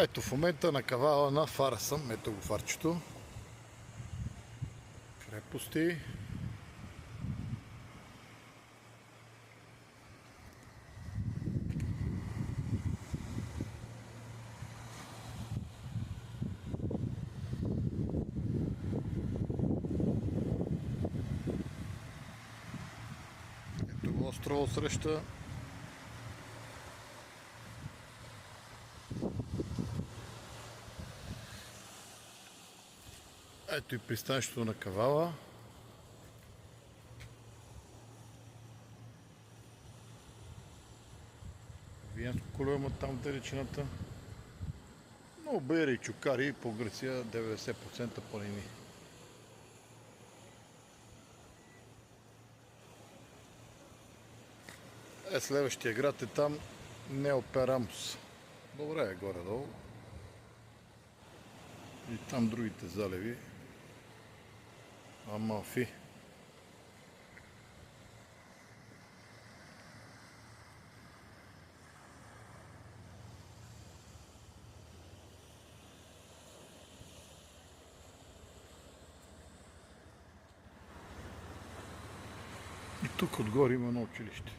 Ето в момента на кавала на фара съм. Ето го фарчето. Крепости. Ето го острово среща. Ето и пристанището на кавала. Виенско коло има там в далечината. Но бери и чукари по Гърция 90% планини. Следващия град е там, Неоперамус. Добре е горе-долу. И там другите залеви. Амалфи. И тук отгоре има едно училище.